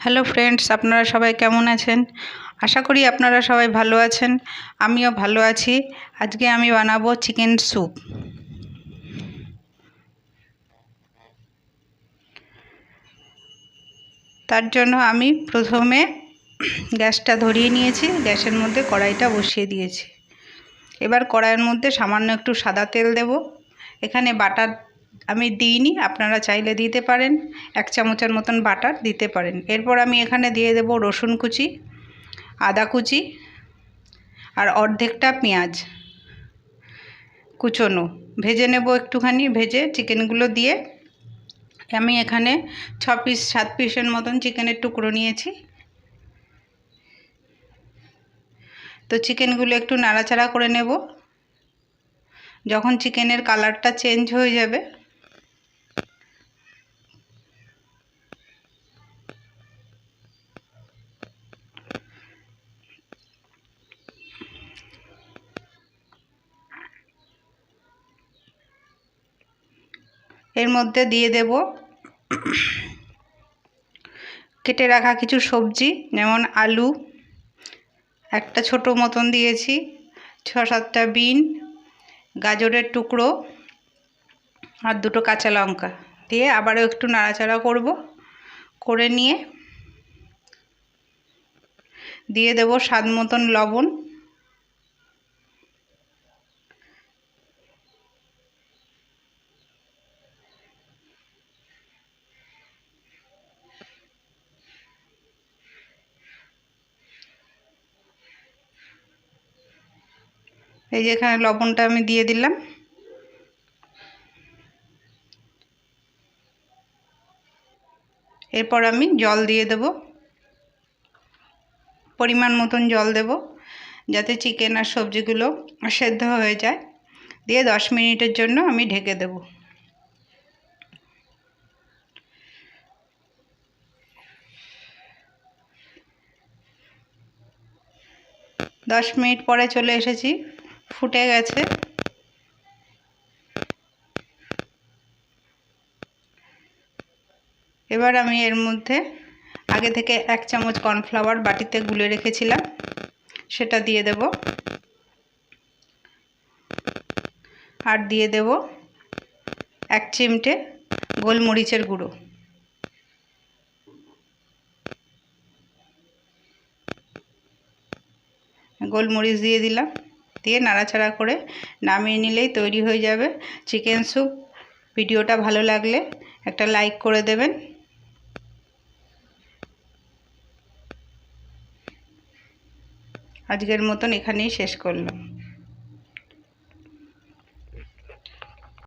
Hello friends, আপনারা সবাই কেমন আছেন? আশা করি আপনারা সবাই ভালো আছেন। আমিও ভালো আছি। আজকে আমি বানাবো চিকেন স্যুপ। তার জন্য আমি প্রথমে গ্যাসটা ধরিয়ে নিয়েছি, গ্যাসের মধ্যে কড়াইটা বসিয়ে দিয়েছি। এবার কড়াইয়ের মধ্যে সামান্য একটু সাদা তেল দেব। এখানে বাটার আমি দিইনি, আপনারা চাইলে দিতে পারেন। 1 চামচের মতন বাটার দিতে পারেন। এরপর আমি এখানে দিয়ে দেব রসুন কুচি, আদা কুচি আর অর্ধেকটা পেঁয়াজ কুচোনো। ভেজে নেব একটুখানি। ভেজে চিকেনগুলো দিয়ে আমি এখানে 7 পিসের মতন চিকেনের টুকরো নিয়েছি। তো চিকেনগুলো একটু নাড়াচাড়া করে নেব। যখন চিকেনের কালারটা চেঞ্জ হয়ে যাবে এর মধ্যে দিয়ে দেব কেটে রাখা কিছু সবজি, যেমন আলু একটা ছোট মতন দিয়েছি, 6-7টা বিন, গাজরের টুকরো আর 2টো কাঁচা লঙ্কা দিয়ে আবারও একটু নাড়াচাড়া করব। করে নিয়ে দিয়ে দেব স্বাদ মতন লবণ। এই যে এখানে লবণটা আমি দিয়ে দিলাম। এরপর আমি জল দিয়ে দেব, পরিমাণ মতন জল দেব, যাতে চিকেন আর সবজিগুলো সেদ্ধ হয়ে যায়। দিয়ে 10 মিনিটের জন্য আমি ঢেকে দেব। 10 মিনিট পরে চলে এসেছি, ফুটে গেছে। এবার আমি এর মধ্যে আগে থেকে 1 চামচ কর্নফ্লাওয়ার বাটিতে গুলে রেখেছিলাম, সেটা দিয়ে দেব। আর দিয়ে দেব 1 চিমটে গোলমরিচের গুঁড়ো। গোলমরিচ দিয়ে দিলাম, দিয়ে নাড়াচাড়া করে নামিয়ে নিলেই তৈরি হয়ে যাবে চিকেন স্যুপ। ভিডিওটা ভালো লাগলে একটা লাইক করে দেবেন। আজকের মতন এখানেই শেষ করলাম।